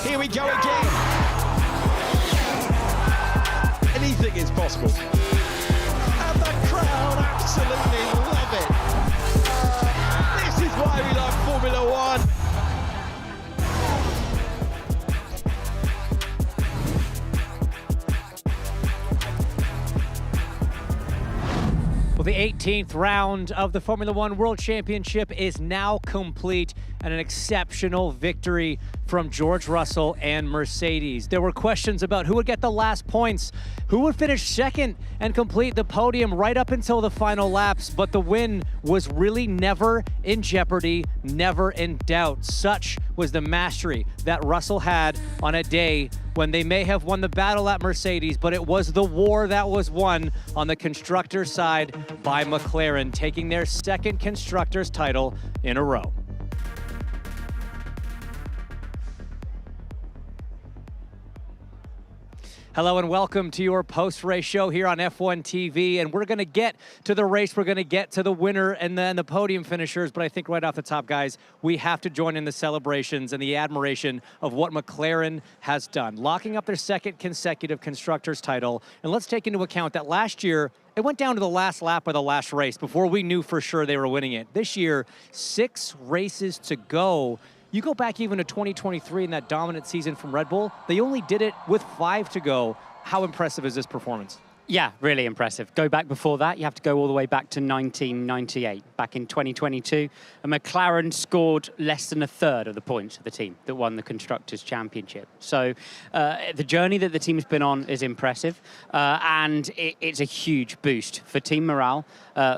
Here we go again. Anything is possible. And the crowd absolutely love it. This is why we love Formula One. Well, the 18th round of the Formula One World Championship is now complete, and an exceptional victory from George Russell and Mercedes. There were questions about who would get the last points, who would finish second and complete the podium right up until the final laps, but the win was really never in jeopardy, never in doubt. Such was the mastery that Russell had on a day when they may have won the battle at Mercedes, but it was the war that was won on the constructor side by McLaren, taking their second constructors title in a row. Hello and welcome to your post-race show here on F1 TV, and we're going to get to the race, we're going to get to the winner and then the podium finishers, but I think right off the top, guys, we have to join in the celebrations and the admiration of what McLaren has done, locking up their second consecutive constructors title. And let's take into account that last year, it went down to the last lap of the last race before we knew for sure they were winning it. This year, 6 races to go. You go back even to 2023 in that dominant season from Red Bull, they only did it with 5 to go. How impressive is this performance? Yeah, really impressive. Go back before that, you have to go all the way back to 1998. Back in 2022, a McLaren scored less than a third of the points of the team that won the Constructors' Championship. So the journey that the team's been on is impressive, and it's a huge boost for team morale.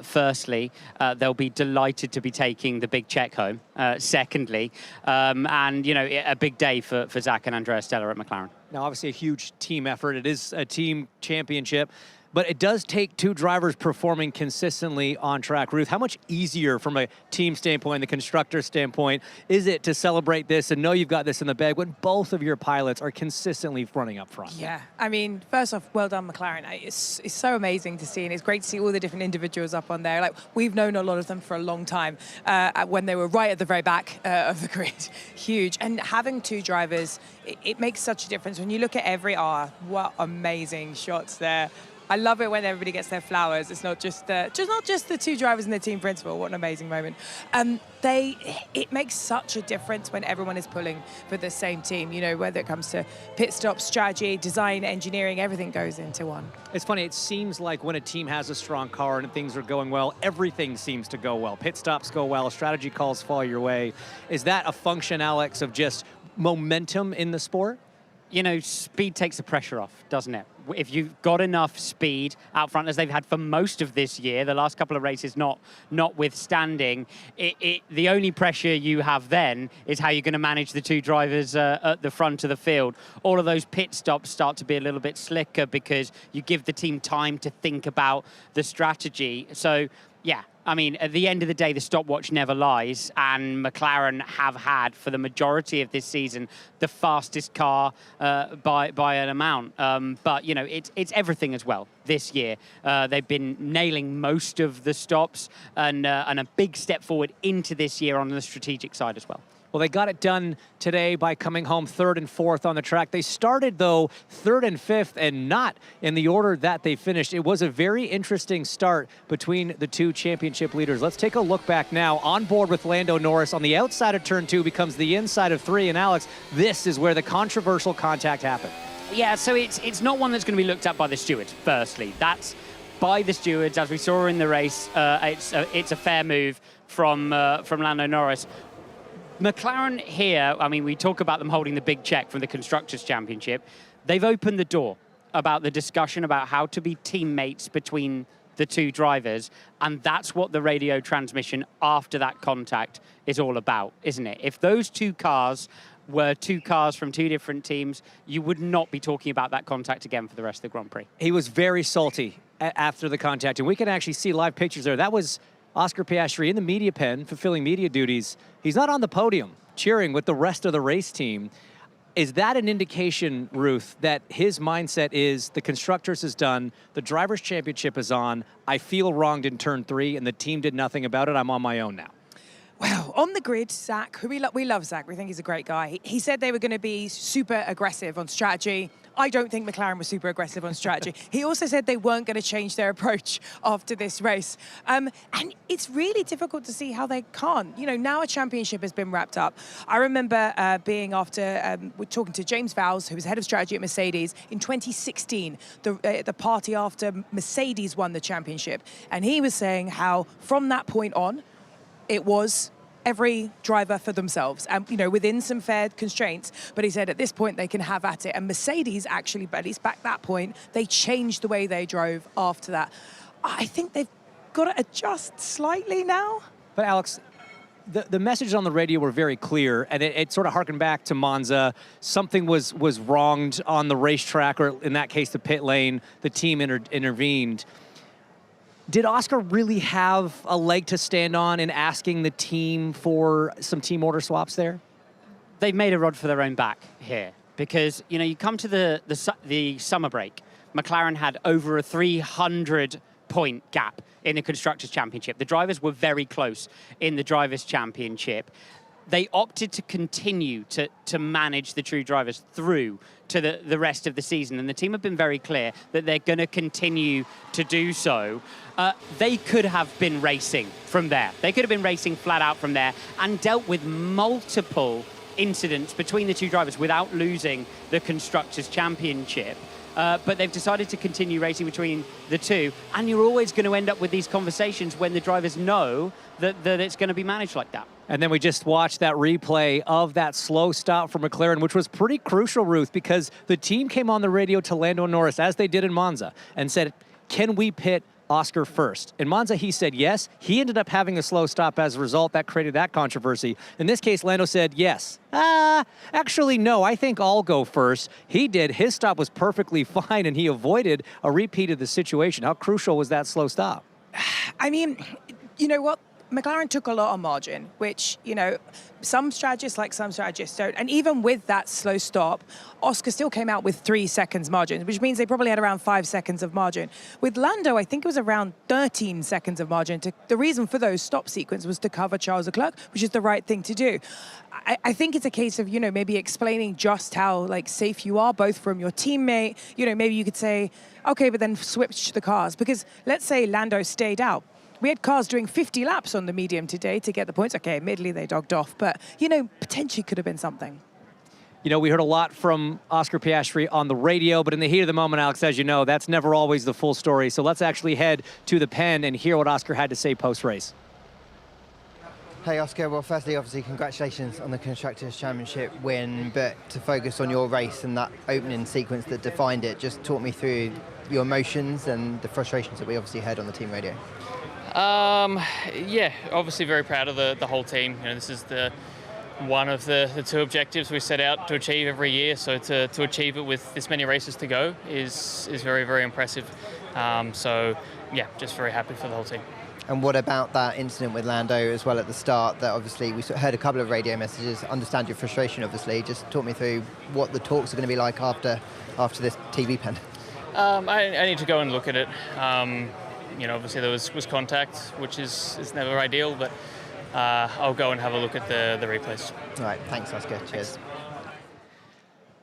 Firstly, they'll be delighted to be taking the big check home. Secondly, and you know, a big day for Zach and Andrea Stella at McLaren. Now, obviously a huge team effort. It is a team championship, but it does take 2 drivers performing consistently on track. Ruth, how much easier from a team standpoint, the constructor standpoint, is it to celebrate this and know you've got this in the bag when both of your pilots are consistently running up front? Yeah, I mean, first off, well done, McLaren. It's so amazing to see, and it's great to see all the different individuals up on there. Like, we've known a lot of them for a long time when they were right at the very back of the grid. Huge. And having 2 drivers, it makes such a difference. When you look at every what amazing shots there. I love it when everybody gets their flowers. It's not just the 2 drivers and the team principal. What an amazing moment. It makes such a difference when everyone is pulling for the same team. You know, whether it comes to pit stop strategy, design, engineering, everything goes into one. It's funny. It seems like when a team has a strong car and things are going well, everything seems to go well. Pit stops go well. Strategy calls fall your way. Is that a function, Alex, of just momentum in the sport? You know, speed takes the pressure off, doesn't it? If you've got enough speed out front, as they've had for most of this year, the last couple of races notwithstanding, the only pressure you have then is how you're going to manage the 2 drivers at the front of the field. All of those pit stops start to be a little bit slicker because you give the team time to think about the strategy. So, yeah. I mean, at the end of the day, the stopwatch never lies, and McLaren have had, for the majority of this season, the fastest car by an amount. But, you know, it's everything as well this year. They've been nailing most of the stops and a big step forward into this year on the strategic side as well. Well, they got it done today by coming home 3rd and 4th on the track. They started, though, 3rd and 5th, and not in the order that they finished. It was a very interesting start between the 2 championship leaders. Let's take a look back now. On board with Lando Norris on the outside of turn 2 becomes the inside of 3. And Alex, this is where the controversial contact happened. Yeah, so it's not one that's going to be looked at by the stewards, firstly. That's by the stewards, as we saw in the race. It's a fair move from Lando Norris. McLaren here, I mean, we talk about them holding the big check from the Constructors' Championship. They've opened the door about the discussion about how to be teammates between the 2 drivers, and that's what the radio transmission after that contact is all about, isn't it? If those 2 cars were 2 cars from 2 different teams, you would not be talking about that contact again for the rest of the Grand Prix. He was very salty after the contact, and we can actually see live pictures there. That was Oscar Piastri in the media pen, fulfilling media duties. He's not on the podium cheering with the rest of the race team. Is that an indication, Ruth, that his mindset is the Constructors is done, the Drivers' Championship is on, I feel wronged in turn 3, and the team did nothing about it, I'm on my own now? Well, on the grid, Zach, who we love Zach, we think he's a great guy. He said they were going to be super aggressive on strategy. I don't think McLaren was super aggressive on strategy. He also said they weren't going to change their approach after this race. And it's really difficult to see how they can't. You know, now a championship has been wrapped up. I remember being we're talking to James Vowles, who was head of strategy at Mercedes, in 2016, the party after Mercedes won the championship. And he was saying how from that point on, it was every driver for themselves and, you know, within some fair constraints. But he said at this point they can have at it. And Mercedes actually, at least back that point, they changed the way they drove after that. I think they've got to adjust slightly now. But Alex, the messages on the radio were very clear, and it sort of harkened back to Monza. Something was wronged on the racetrack, or in that case, the pit lane. The team intervened. Did Oscar really have a leg to stand on in asking the team for some team order swaps there? They've made a rod for their own back here because, you know, you come to the summer break, McLaren had over a 300-point gap in the Constructors' Championship. The drivers were very close in the Drivers' Championship. They opted to continue to manage the true drivers through to the rest of the season, and the team have been very clear that they're going to continue to do so. They could have been racing from there. They could have been racing flat out from there and dealt with multiple incidents between the two drivers without losing the Constructors' Championship. But they've decided to continue racing between the two, and you're always going to end up with these conversations when the drivers know that it's going to be managed like that. And then we just watched that replay of that slow stop for McLaren, which was pretty crucial, Ruth, because the team came on the radio to Lando Norris, as they did in Monza, and said, can we pit Oscar first? In Monza, he said yes. He ended up having a slow stop as a result. That created that controversy. In this case, Lando said yes. Actually, no, I think I'll go first. He did. His stop was perfectly fine, and he avoided a repeat of the situation. How crucial was that slow stop? I mean, you know what? McLaren took a lot on margin, which, you know, some strategists like some strategists don't. And even with that slow stop, Oscar still came out with 3 seconds margin, which means they probably had around 5 seconds of margin. With Lando, I think it was around 13 seconds of margin. The reason for those stop sequence was to cover Charles Leclerc, which is the right thing to do. I think it's a case of, you know, maybe explaining just how, like, safe you are, both from your teammate. You know, maybe you could say, okay, but then switch the cars. Because let's say Lando stayed out. We had cars doing 50 laps on the medium today to get the points. Okay, admittedly they dogged off, but, you know, potentially could have been something. You know, we heard a lot from Oscar Piastri on the radio, but in the heat of the moment, Alex, as you know, that's never always the full story. So let's actually head to the pen and hear what Oscar had to say post-race. Hey Oscar, well firstly obviously congratulations on the Constructors' Championship win, but to focus on your race and that opening sequence that defined it, just talk me through your emotions and the frustrations that we obviously heard on the team radio. Yeah, obviously very proud of the whole team. You know, this is one of the two objectives we set out to achieve every year. So to achieve it with this many races to go is very, very impressive. So yeah, just very happy for the whole team. And what about that incident with Lando as well at the start? That obviously we heard a couple of radio messages. Understand your frustration, obviously. Just talk me through what the talks are going to be like after this TV pen. I need to go and look at it. You know, obviously there was contact, which is never ideal, but I'll go and have a look at the replays. All right, thanks, Oscar. Cheers.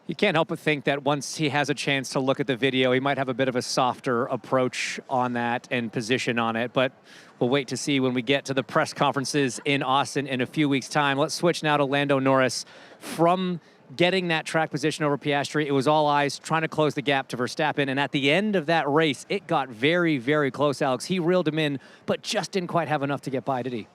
You can't help but think that once he has a chance to look at the video, he might have a bit of a softer approach on that and position on it, but we'll wait to see when we get to the press conferences in Austin in a few weeks' time. Let's switch now to Lando Norris. From getting that track position over Piastri, it was all eyes trying to close the gap to Verstappen, and at the end of that race, it got very, very close, Alex. He reeled him in, but just didn't quite have enough to get by, did he?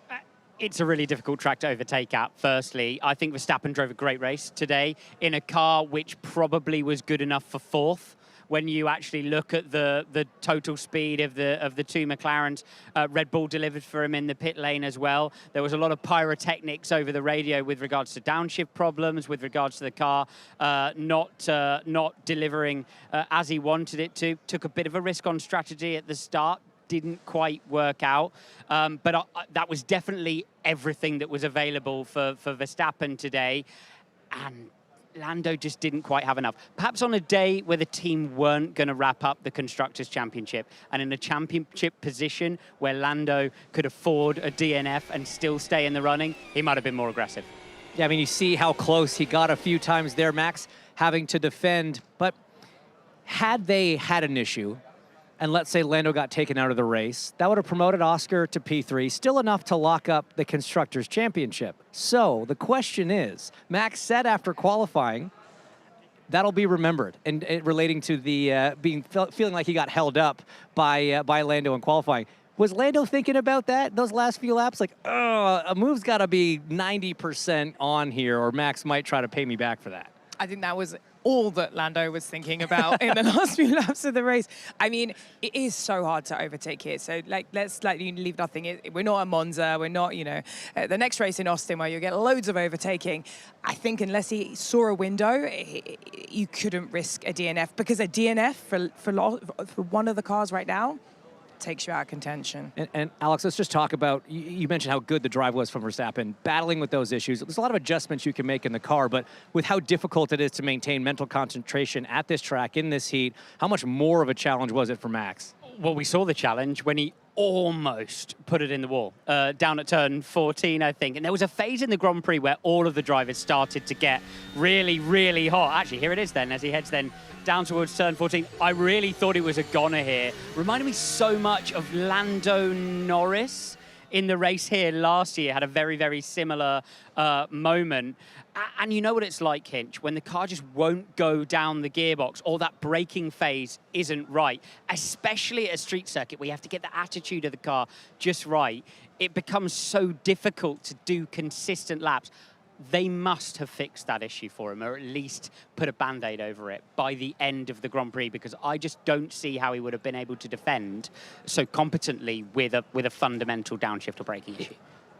It's a really difficult track to overtake at, firstly. I think Verstappen drove a great race today in a car which probably was good enough for fourth. When you actually look at the total speed of the two McLarens, Red Bull delivered for him in the pit lane as well. There was a lot of pyrotechnics over the radio with regards to downshift problems, with regards to the car not delivering as he wanted it to. Took a bit of a risk on strategy at the start. Didn't quite work out, but that was definitely everything that was available for Verstappen today. And Lando just didn't quite have enough. Perhaps on a day where the team weren't going to wrap up the Constructors' Championship and in a championship position where Lando could afford a DNF and still stay in the running, he might have been more aggressive. Yeah, I mean, you see how close he got a few times there, Max, having to defend. But had they had an issue, and let's say Lando got taken out of the race, that would have promoted Oscar to P3, still enough to lock up the Constructors' Championship. So the question is, Max said after qualifying, that'll be remembered, and relating to the feeling like he got held up by Lando in qualifying. Was Lando thinking about that those last few laps? Like, oh, a move's got to be 90% on here, or Max might try to pay me back for that. I think that was all that Lando was thinking about in the last few laps of the race. I mean, it is so hard to overtake here. So, let's leave nothing. We're not at Monza. We're not, the next race in Austin where you get loads of overtaking. I think unless he saw a window, you couldn't risk a DNF, because a DNF for one of the cars right now takes you out of contention. And Alex, let's just talk about, you mentioned how good the drive was from Verstappen, battling with those issues. There's a lot of adjustments you can make in the car, but with how difficult it is to maintain mental concentration at this track, in this heat, how much more of a challenge was it for Max? Well, we saw the challenge when he almost put it in the wall, down at turn 14, I think. And there was a phase in the Grand Prix where all of the drivers started to get really, really hot. Actually, here it is then, as he heads then down towards turn 14. I really thought it was a goner here. Reminded me so much of Lando Norris in the race here last year. Had a very, very similar moment. And you know what it's like, Hinch, when the car just won't go down the gearbox or that braking phase isn't right, especially at a street circuit where you have to get the attitude of the car just right. It becomes so difficult to do consistent laps. They must have fixed that issue for him, or at least put a Band-Aid over it by the end of the Grand Prix, because I just don't see how he would have been able to defend so competently with a fundamental downshift or braking issue.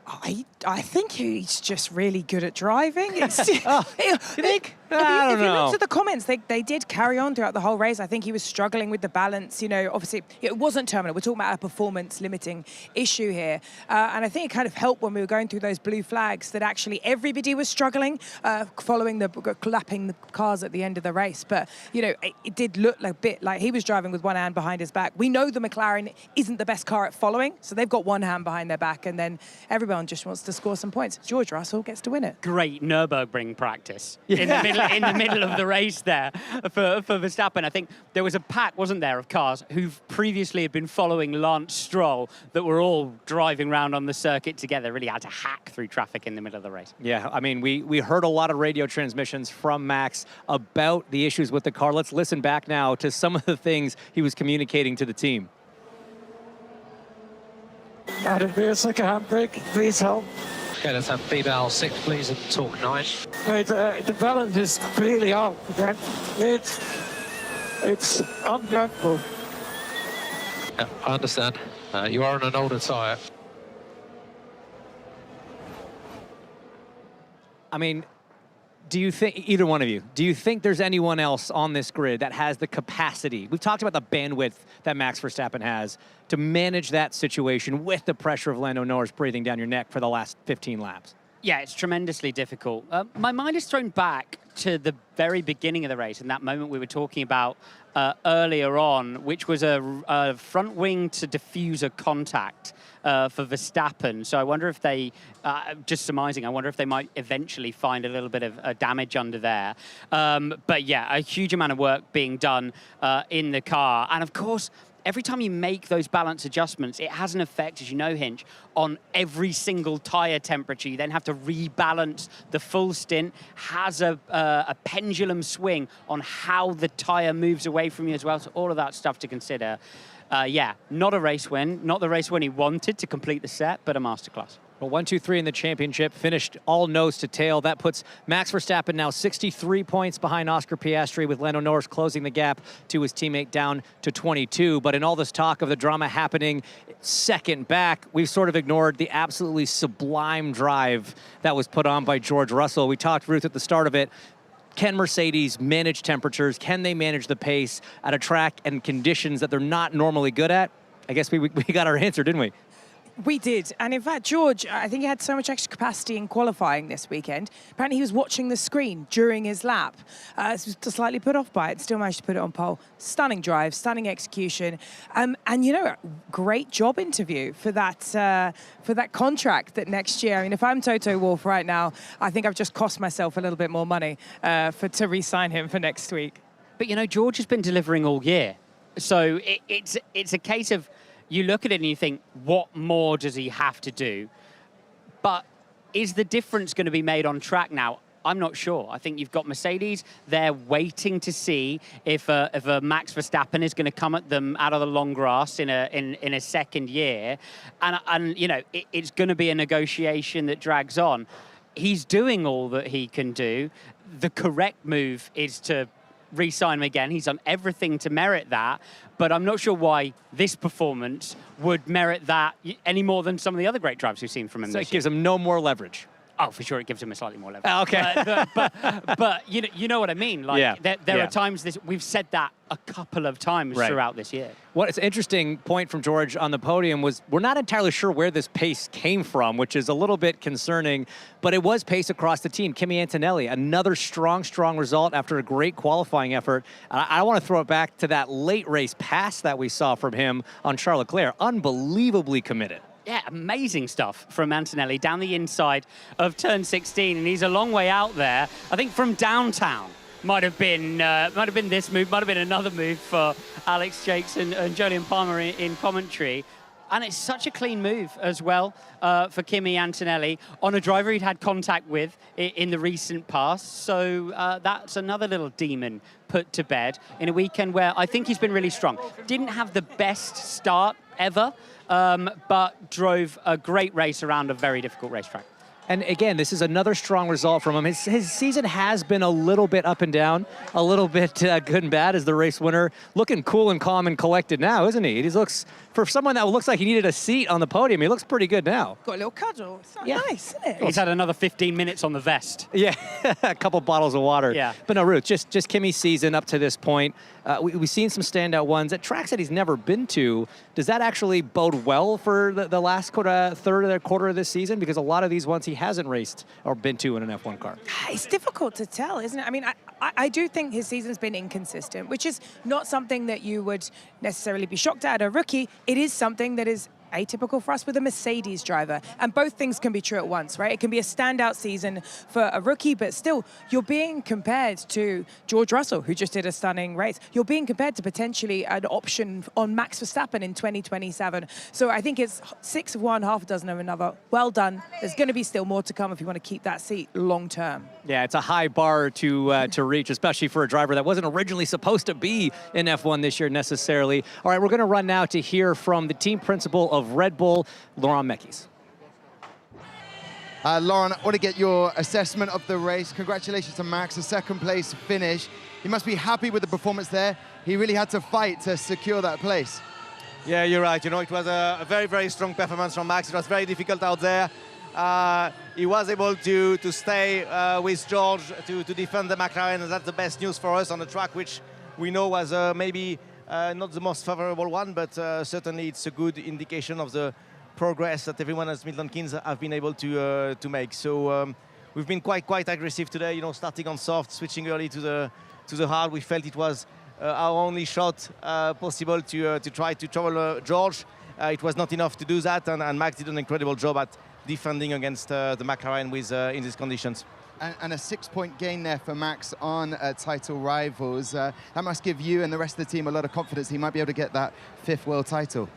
I think he's just really good at driving. It's, you think? I don't know. If you looked at the comments, they did carry on throughout the whole race. I think he was struggling with the balance. Obviously, it wasn't terminal. We're talking about a performance-limiting issue here. And I think it kind of helped when we were going through those blue flags that actually everybody was struggling, lapping the cars at the end of the race. But, it did look a bit like he was driving with one hand behind his back. We know the McLaren isn't the best car at following, so they've got one hand behind their back, and then everyone just wants to score some points. George Russell gets to win it. Great Nürburgring practice in the middle of the race there for Verstappen. I think there was a pack, wasn't there, of cars who previously had been following Lance Stroll that were all driving around on the circuit together. Really had to hack through traffic in the middle of the race. Yeah, I mean, we heard a lot of radio transmissions from Max about the issues with the car. Let's listen back now to some of the things he was communicating to the team. That'd be a second handbrake, please help. Okay, let's have B-Bell 6, please, and talk 9. The balance is completely off again. It's undreadful. Yeah, I understand. You are on an older tyre. I mean, do you think, either one of you, do you think there's anyone else on this grid that has the capacity? We've talked about the bandwidth that Max Verstappen has to manage that situation with the pressure of Lando Norris breathing down your neck for the last 15 laps. Yeah, it's tremendously difficult. My mind is thrown back to the very beginning of the race and that moment we were talking about earlier on, which was a front wing to diffuser contact for Verstappen. So I wonder if they, just surmising, I wonder if they might eventually find a little bit of damage under there. But yeah, a huge amount of work being done in the car. And of course, every time you make those balance adjustments, it has an effect, as you know, Hinch, on every single tyre temperature. You then have to rebalance the full stint, has a pendulum swing on how the tyre moves away from you as well. So all of that stuff to consider. Yeah, not a race win, not the race win he wanted to complete the set, but a masterclass. Well, 1, 2, 3 in the championship, finished all nose to tail. That puts Max Verstappen now 63 points behind Oscar Piastri, with Lando Norris closing the gap to his teammate down to 22. But in all this talk of the drama happening second back, we've sort of ignored the absolutely sublime drive that was put on by George Russell. We talked, Ruth, at the start of it. Can Mercedes manage temperatures? Can they manage the pace at a track and conditions that they're not normally good at? I guess we got our answer, didn't we? We did. And in fact, George, I think he had so much extra capacity in qualifying this weekend. Apparently he was watching the screen during his lap. Was slightly put off by it, still managed to put it on pole. Stunning drive, stunning execution. And, you know, great job interview for that contract that next year. I mean, if I'm Toto Wolff right now, I think I've just cost myself a little bit more money to re-sign him for next week. But, you know, George has been delivering all year. So it's a case of, you look at it and you think, what more does he have to do? But is the difference going to be made on track now? I'm not sure. I think you've got Mercedes. They're waiting to see if a Max Verstappen is going to come at them out of the long grass in a second year. And you know, it's going to be a negotiation that drags on. He's doing all that he can do. The correct move is to re-sign him again. He's done everything to merit that, but I'm not sure why this performance would merit that any more than some of the other great drives we've seen from him. So it gives him no more leverage. Oh, for sure, it gives him a slightly more leverage. Okay. But you know what I mean? Like, yeah. there are times we've said that a couple of times throughout this year. What's an interesting point from George on the podium was we're not entirely sure where this pace came from, which is a little bit concerning, but it was pace across the team. Kimi Antonelli, another strong result after a great qualifying effort. I want to throw it back to that late race pass that we saw from him on Charles Leclerc. Unbelievably committed. Yeah, amazing stuff from Antonelli down the inside of turn 16, and he's a long way out there. I think from downtown might have been this move, might have been another move for Alex Jakes and Jolyon Palmer in commentary. And it's such a clean move as well for Kimi Antonelli on a driver he'd had contact with in the recent past. So that's another little demon put to bed in a weekend where I think he's been really strong. Didn't have the best start ever, but drove a great race around a very difficult racetrack. And again, this is another strong result from him. His season has been a little bit up and down, a little bit good and bad as the race winner. Looking cool and calm and collected now, isn't he? He looks, for someone that looks like he needed a seat on the podium, he looks pretty good now. Got a little cuddle. It's not nice, isn't it? He's had another 15 minutes on the vest. Yeah, a couple bottles of water. Yeah. But no, Ruth, just Kimi's season up to this point. We've seen some standout ones at tracks that he's never been to. Does that actually bode well for the last quarter of this season? Because a lot of these ones he hasn't raced or been to in an F1 car. It's difficult to tell, isn't it? I mean, I do think his season's been inconsistent, which is not something that you would necessarily be shocked at a rookie. It is something that is atypical for us with a Mercedes driver. And both things can be true at once, right? It can be a standout season for a rookie, but still, you're being compared to George Russell, who just did a stunning race. You're being compared to potentially an option on Max Verstappen in 2027. So I think it's 6 of one, half a dozen of another. Well done. There's going to be still more to come if you want to keep that seat long term. Yeah, it's a high bar to reach, especially for a driver that wasn't originally supposed to be in F1 this year necessarily. All right, we're going to run now to hear from the team principal of Red Bull, Laurent Mekies. Laurent, I want to get your assessment of the race. Congratulations to Max, a second place finish. He must be happy with the performance there. He really had to fight to secure that place. Yeah, you're right. You know, it was a very strong performance from Max. It was very difficult out there. He was able to stay with George to defend the McLaren, and that's the best news for us on the track, which we know was maybe not the most favorable one, but certainly it's a good indication of the progress that everyone at Milton Keynes have been able to make. So we've been quite aggressive today. You know, starting on soft, switching early to the hard. We felt it was our only shot possible to try to trouble George. It was not enough to do that, and Max did an incredible job at defending against the McLaren with in these conditions. And a 6-point gain there for Max on title rivals. That must give you and the rest of the team a lot of confidence he might be able to get that 5th world title.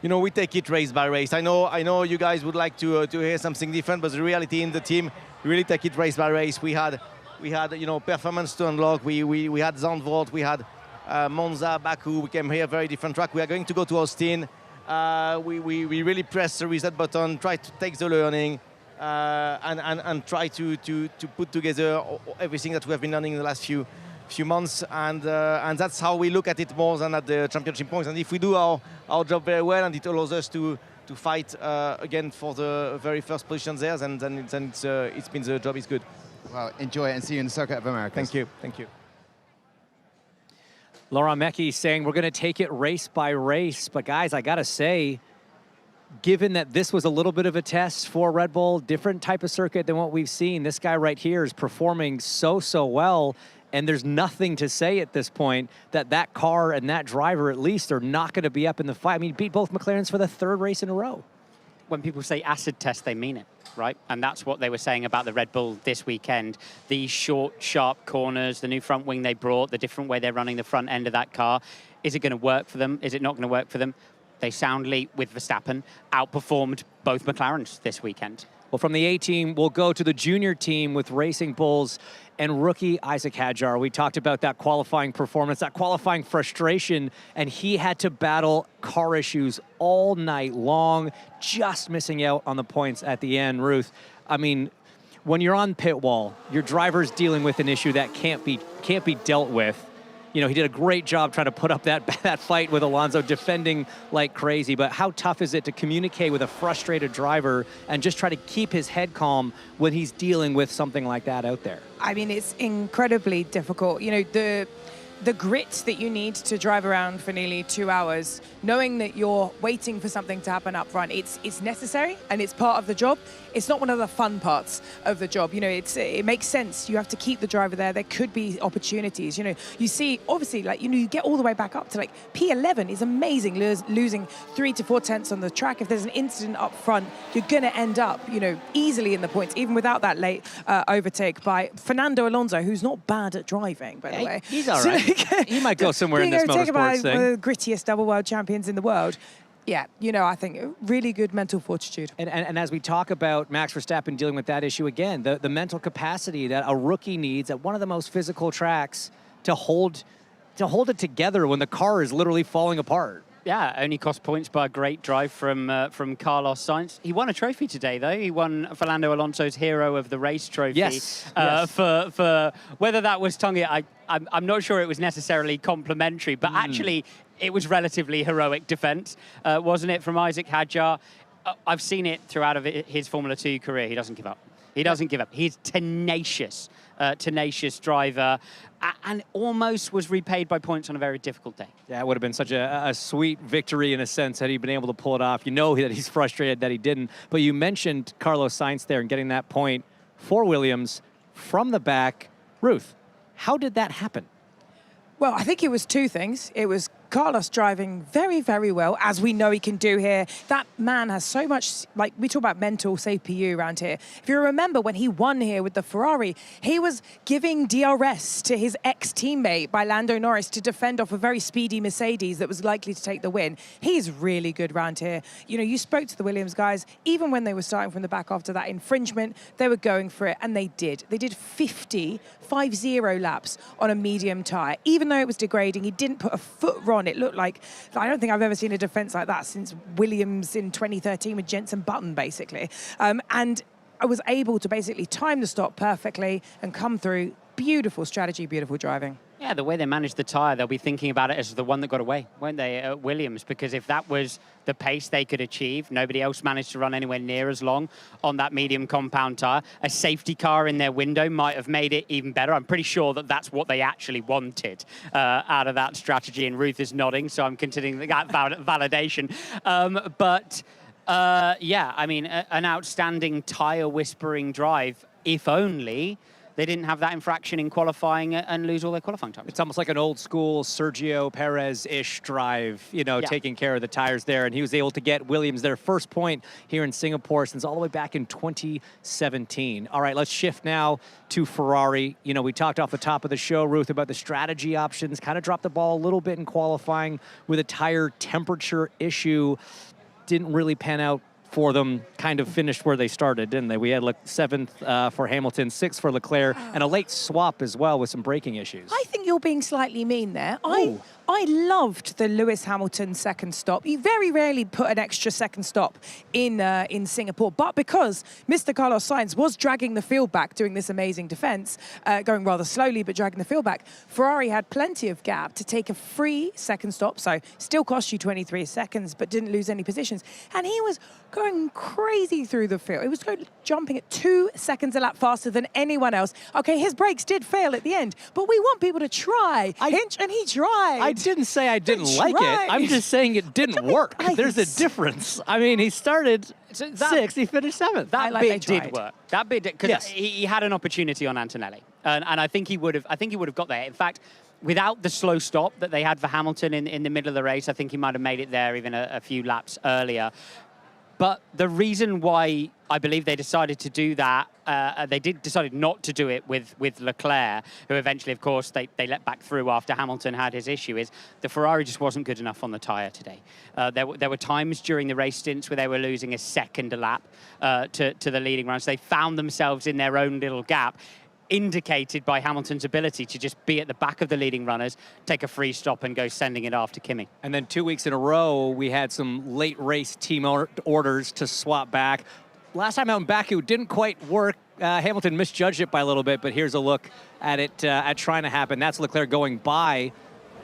You know, we take it race by race. I know you guys would like to hear something different, but the reality in the team, we really take it race by race. We had you know, performance to unlock. We had Zandvoort, we had Monza, Baku. We came here, very different track. We are going to go to Austin. We really press the reset button, try to take the learning, and try to put together everything that we have been learning in the last few months, and that's how we look at it more than at the championship points. And if we do our job very well, and it allows us to fight again for the very first position there, then it's been, the job is good. Well, enjoy it and see you in the Circuit of America. Thank you. Laurent Mekies saying we're going to take it race by race. But guys, I got to say, given that this was a little bit of a test for Red Bull, different type of circuit than what we've seen, this guy right here is performing so well, and there's nothing to say at this point that that car and that driver at least are not going to be up in the fight. I mean, beat both McLarens for the 3rd race in a row. When people say acid test, they mean it, right? And that's what they were saying about the Red Bull this weekend. These short, sharp corners, the new front wing they brought, the different way they're running the front end of that car. Is it going to work for them? Is it not going to work for them? They soundly, with Verstappen, outperformed both McLarens this weekend. Well, from the A team, we'll go to the junior team with Racing Bulls and rookie Isaac Hadjar. We talked about that qualifying performance, that qualifying frustration, and he had to battle car issues all night long, just missing out on the points at the end. Ruth, I mean, when you're on pit wall, your driver's dealing with an issue that can't be dealt with. You know, he did a great job trying to put up that fight with Alonso, defending like crazy. But how tough is it to communicate with a frustrated driver and just try to keep his head calm when he's dealing with something like that out there? I mean, it's incredibly difficult. You know, the grit that you need to drive around for nearly 2 hours, knowing that you're waiting for something to happen up front, it's necessary and it's part of the job. It's not one of the fun parts of the job. You know, it makes sense. You have to keep the driver there. There could be opportunities. You know, you see, obviously, like, you know, you get all the way back up to like P11 is amazing, losing 3 to 4 tenths on the track. If there's an incident up front, you're going to end up, you know, easily in the points, even without that late overtake by Fernando Alonso, who's not bad at driving, by the way. He's all right. He might go somewhere in this motorsports thing. One of the grittiest double world champions in the world. Yeah, you know, I think really good mental fortitude. And as we talk about Max Verstappen dealing with that issue again, the mental capacity that a rookie needs at one of the most physical tracks to hold it together when the car is literally falling apart. Yeah, only cost points by a great drive from Carlos Sainz. He won a trophy today, though. He won Fernando Alonso's Hero of the Race trophy. Yes. For whether that was tongue, I'm not sure it was necessarily complimentary, but actually it was relatively heroic defense, wasn't it, from Isaac Hadjar? I've seen it throughout of his Formula 2 career. He doesn't give up. He doesn't give up. He's tenacious driver, and almost was repaid by points on a very difficult day. Yeah, it would have been such a sweet victory in a sense had he been able to pull it off. You know that he's frustrated that he didn't. But you mentioned Carlos Sainz there and getting that point for Williams from the back. Ruth, how did that happen? Well, I think it was two things. It was Carlos driving very, very well, as we know he can do here. That man has so much, like, we talk about mental CPU around here. If you remember when he won here with the Ferrari, he was giving DRS to his ex-teammate by Lando Norris to defend off a very speedy Mercedes that was likely to take the win. He's really good around here. You know, you spoke to the Williams guys, even when they were starting from the back after that infringement, they were going for it, and they did. They did 50 laps on a medium tyre. Even though it was degrading, he didn't put a foot wrong. It looked like, I don't think I've ever seen a defence like that since Williams in 2013 with Jenson Button, basically. And I was able to basically time the stop perfectly and come through. Beautiful strategy, beautiful driving. Yeah, the way they managed the tyre, they'll be thinking about it as the one that got away, won't they, at Williams? Because if that was the pace they could achieve, nobody else managed to run anywhere near as long on that medium compound tyre. A safety car in their window might have made it even better. I'm pretty sure that that's what they actually wanted out of that strategy, and Ruth is nodding, so I'm considering that validation. Yeah, I mean, an outstanding tyre whispering drive, if only they didn't have that infraction in qualifying and lose all their qualifying time. It's almost like an old school Sergio Perez-ish drive, you know, taking care of the tires there. And he was able to get Williams their first point here in Singapore since all the way back in 2017. All right, let's shift now to Ferrari. You know, we talked off the top of the show, Ruth, about the strategy options, kind of dropped the ball a little bit in qualifying with a tire temperature issue. Didn't really pan out for them, kind of finished where they started, didn't they? We had 7th for Hamilton, 6th for Leclerc, and a late swap as well with some braking issues. I think you're being slightly mean there. I loved the Lewis Hamilton second stop. You very rarely put an extra second stop in Singapore, but because Mr. Carlos Sainz was dragging the field back doing this amazing defense, going rather slowly but dragging the field back, Ferrari had plenty of gap to take a free second stop, so still cost you 23 seconds but didn't lose any positions. And he was going crazy through the field. He was jumping at 2 seconds a lap faster than anyone else. Okay, his brakes did fail at the end, but we want people to try. Hinch and he tried. I didn't say I didn't He like tried. it. I'm just saying it didn't work. There's a difference. I mean, he started sixth, he finished seventh. That like bit they did tried. work. That bit because Yes. he had an opportunity on Antonelli, and I think he would have. I think he would have got there. In fact, without the slow stop that they had for Hamilton in the middle of the race, I think he might have made it there even a few laps earlier. But the reason why I believe they decided to do that, decided not to do it with Leclerc, who eventually, of course, they let back through after Hamilton had his issue, is the Ferrari just wasn't good enough on the tyre today. There were times during the race stints where they were losing a second a lap to the leading runners. They found themselves in their own little gap, indicated by Hamilton's ability to just be at the back of the leading runners, take a free stop and go sending it after Kimi. And then 2 weeks in a row, we had some late race team orders to swap back. Last time out in Baku didn't quite work. Hamilton misjudged it by a little bit, but here's a look at it at trying to happen. That's Leclerc going by,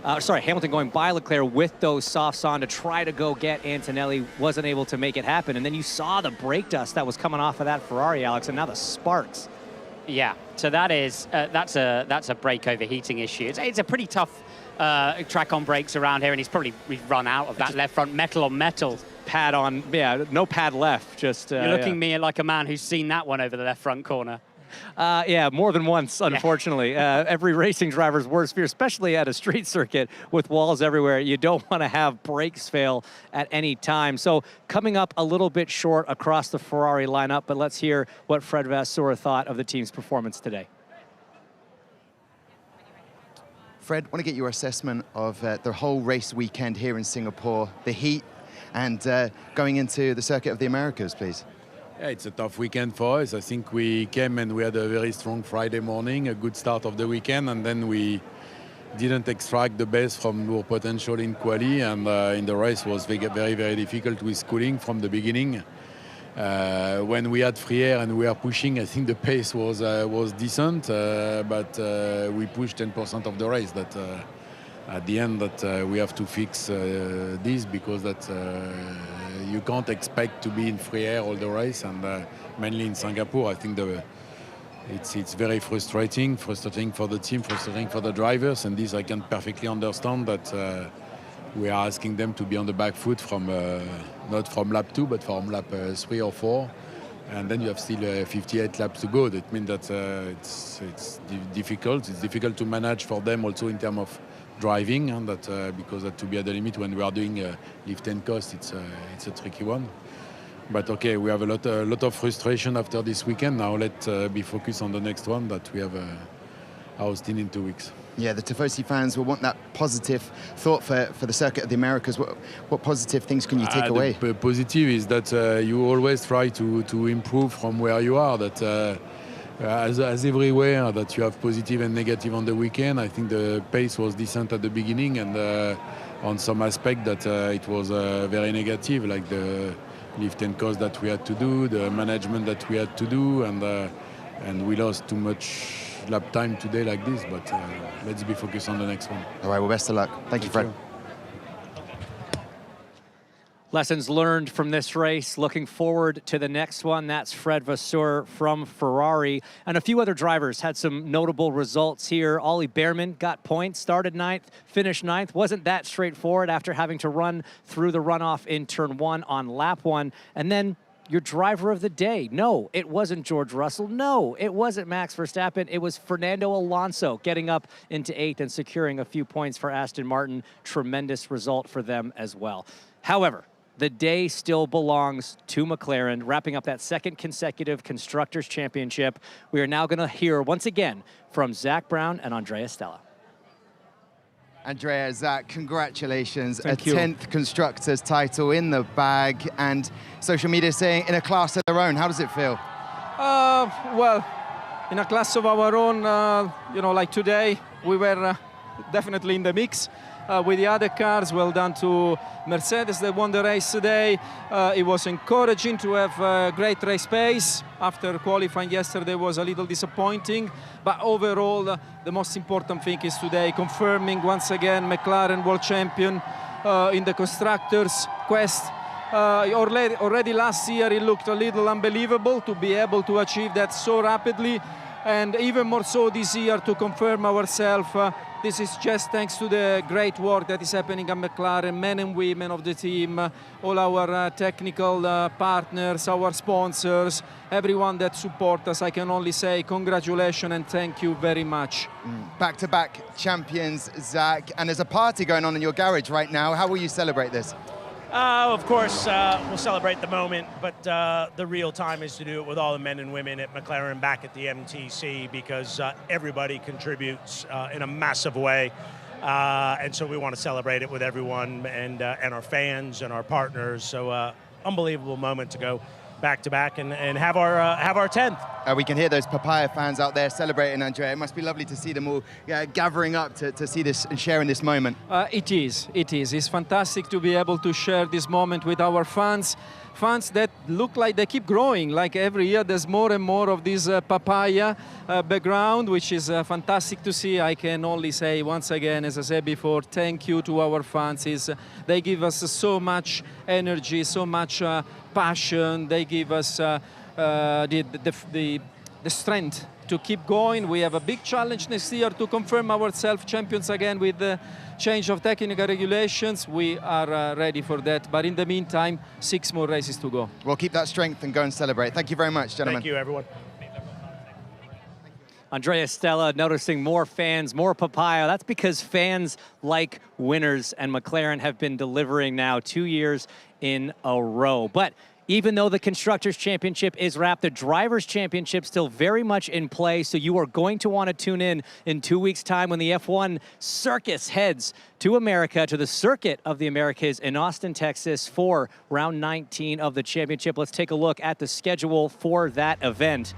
Hamilton going by Leclerc with those softs on to try to go get Antonelli. Wasn't able to make it happen. And then you saw the brake dust that was coming off of that Ferrari, Alex, and now the sparks. Yeah, so that is that's a brake overheating issue. It's a pretty tough track on brakes around here, and he's probably run out of that left front metal on metal. Pad on, no pad left. Just you're looking at me like a man who's seen that one over the left front corner. Yeah, more than once, unfortunately. Every racing driver's worst fear, especially at a street circuit with walls everywhere. You don't want to have brakes fail at any time. So coming up a little bit short across the Ferrari lineup, but let's hear what Fred Vasseur thought of the team's performance today. Fred, I want to get your assessment of the whole race weekend here in Singapore, the heat, and going into the Circuit of the Americas, please. Yeah, it's a tough weekend for us. I think we came and we had a very strong Friday morning, a good start of the weekend, and then we didn't extract the best from our potential in quali, and in the race was very, very difficult with cooling from the beginning. When we had free air and we were pushing, I think the pace was decent, but we pushed 10% of the race. That at the end that we have to fix this, because that you can't expect to be in free air all the race, and mainly in Singapore. I think it's very frustrating for the team, frustrating for the drivers, and this I can perfectly understand that we are asking them to be on the back foot from not from lap 2 but from lap 3 or 4, and then you have still 58 laps to go. That means that it's difficult. It's difficult to manage for them also in terms of driving, and that because to be at the limit when we are doing lift and coast, it's a tricky one. But okay, we have a lot of frustration after this weekend. Now let's be focused on the next one, that we have Austin in 2 weeks. Yeah, the Tifosi fans will want that positive thought for the Circuit of the Americas. What positive things can you take away? The positive is that you always try to improve from where you are. That as everywhere, that you have positive and negative on the weekend. I think the pace was decent at the beginning, and on some aspect that it was very negative, like the lift and coast that we had to do, the management that we had to do, and we lost too much lap time today like this, but let's be focused on the next one. All right, well, best of luck. Thank you, Fred. Lessons learned from this race. Looking forward to the next one. That's Fred Vasseur from Ferrari. And a few other drivers had some notable results here. Ollie Behrman got points, started 9th, finished 9th. Wasn't that straightforward after having to run through the runoff in turn 1 on lap 1. And then your driver of the day. No, it wasn't George Russell. No, it wasn't Max Verstappen. It was Fernando Alonso getting up into 8th and securing a few points for Aston Martin. Tremendous result for them as well. However, the day still belongs to McLaren, wrapping up that second consecutive Constructors' Championship. We are now going to hear once again from Zach Brown and Andrea Stella. Andrea, Zach, congratulations. Thank a you. 10th Constructors title in the bag, and social media saying in a class of their own. How does it feel? Well, in a class of our own, like today, we were definitely in the mix with the other cars. Well done to Mercedes that won the race today. It was encouraging to have great race pace. After qualifying yesterday was a little disappointing, but overall the most important thing is today confirming once again McLaren world champion in the Constructors' quest. Already last year it looked a little unbelievable to be able to achieve that so rapidly. and even more so this year to confirm ourselves. This is just thanks to the great work that is happening at McLaren, men and women of the team, all our technical partners, our sponsors, everyone that support us. I can only say congratulations and thank you very much. Back-to-back champions, Zach, and there's a party going on in your garage right now. How will you celebrate this? Of course, we'll celebrate the moment, but the real time is to do it with all the men and women at McLaren back at the MTC, because everybody contributes in a massive way. And so we want to celebrate it with everyone and our fans and our partners. So unbelievable moment to go back-to-back and have our 10th. We can hear those Papaya fans out there celebrating, Andrea. It must be lovely to see them all gathering up to see this and sharing this moment. It is. It's fantastic to be able to share this moment with our fans that look like they keep growing. Like every year there's more and more of this papaya background, which is fantastic to see. I can only say once again, as I said before, thank you to our fans. They give us so much energy, so much passion. They give us the strength to keep going. We have a big challenge next year to confirm ourselves champions again with the change of technical regulations. We are ready for that. But in the meantime, 6 more races to go. We'll keep that strength and go and celebrate. Thank you very much, gentlemen. Thank you, everyone. Andrea Stella noticing more fans, more papaya. That's because fans like winners, and McLaren have been delivering now 2 years in a row. But even though the Constructors' Championship is wrapped, the Drivers' Championship still very much in play, so you are going to want to tune in 2 weeks' time when the F1 circus heads to America, to the Circuit of the Americas in Austin, Texas, for round 19 of the championship. Let's take a look at the schedule for that event.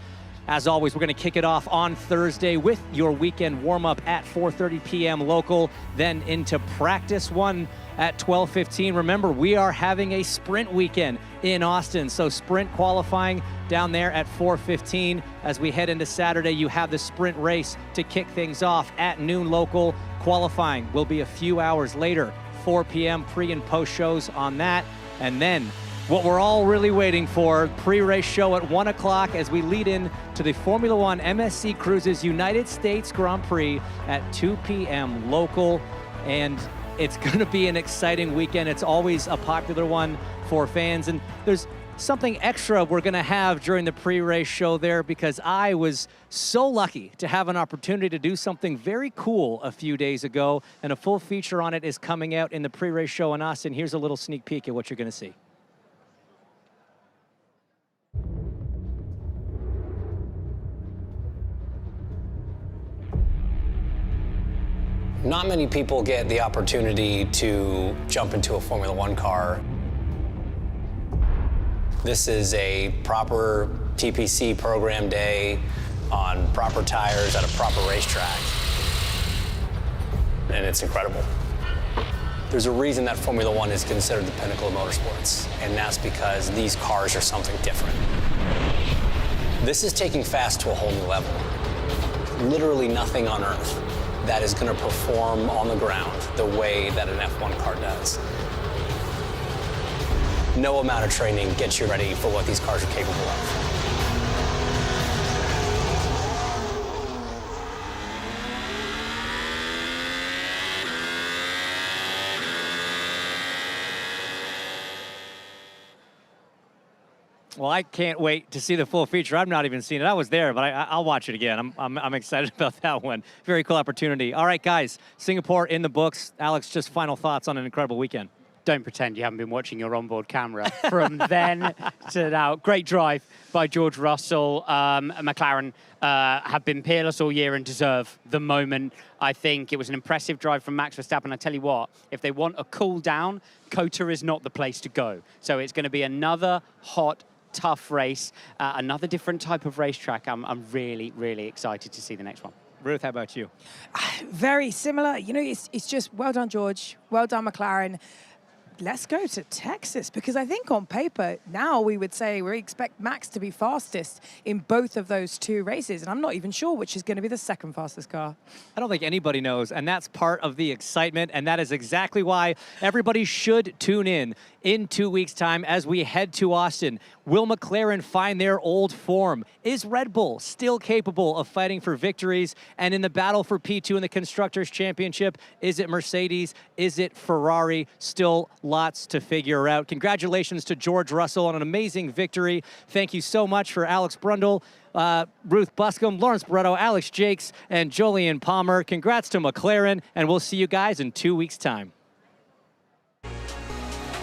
As always, we're going to kick it off on Thursday with your weekend warm-up at 4:30 p.m. local, then into practice 1 at 12:15. Remember, we are having a sprint weekend in Austin, so sprint qualifying down there at 4:15. As we head into Saturday, you have the sprint race to kick things off at noon local. Qualifying will be a few hours later, 4 p.m. pre and post shows on that. And then what we're all really waiting for, pre-race show at 1 o'clock as we lead in to the Formula One MSC Cruises United States Grand Prix at 2 p.m. local. And it's going to be an exciting weekend. It's always a popular one for fans. And there's something extra we're going to have during the pre-race show there, because I was so lucky to have an opportunity to do something very cool a few days ago. And a full feature on it is coming out in the pre-race show in Austin. Here's a little sneak peek at what you're going to see. Not many people get the opportunity to jump into a Formula One car. This is a proper TPC program day on proper tires at a proper racetrack. And it's incredible. There's a reason that Formula One is considered the pinnacle of motorsports, and that's because these cars are something different. This is taking fast to a whole new level. Literally nothing on Earth that is going to perform on the ground the way that an F1 car does. No amount of training gets you ready for what these cars are capable of. Well, I can't wait to see the full feature. I've not even seen it. I was there, but I'll watch it again. I'm excited about that one. Very cool opportunity. All right, guys, Singapore in the books. Alex, just final thoughts on an incredible weekend. Don't pretend you haven't been watching your onboard camera from then to now. Great drive by George Russell. McLaren have been peerless all year and deserve the moment. I think it was an impressive drive from Max Verstappen. I tell you what, if they want a cool down, Kota is not the place to go. So it's going to be another hot, tough race, another different type of racetrack. I'm really, really excited to see the next one. Ruth, how about you? Very similar. You know, it's just well done, George. Well done, McLaren. let's go to Texas, because I think on paper now we would say we expect Max to be fastest in both of those two races, and I'm not even sure which is going to be the second fastest car. I don't think anybody knows, and that's part of the excitement, and that is exactly why everybody should tune in 2 weeks' time as we head to Austin. Will McLaren find their old form? Is Red Bull still capable of fighting for victories? And in the battle for P2 in the Constructors' Championship, is it Mercedes? Is it Ferrari? Still lots to figure out. Congratulations to George Russell on an amazing victory. Thank you so much for Alex Brundle, Ruth Buscombe, Lawrence Barretto, Alex Jakes, and Jolyon Palmer. Congrats to McLaren, and we'll see you guys in 2 weeks' time.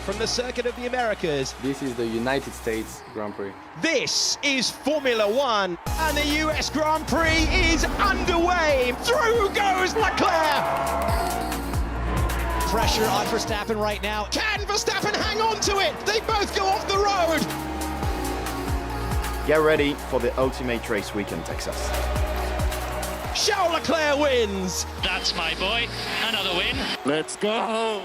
From the Circuit of the Americas, this is the United States Grand Prix. This is Formula One, and the US Grand Prix is underway. Through goes Leclerc. Pressure on Verstappen right now. Can Verstappen hang on to it? They both go off the road. Get ready for the ultimate race week in Texas. Charles Leclerc wins. That's my boy. Another win. Let's go.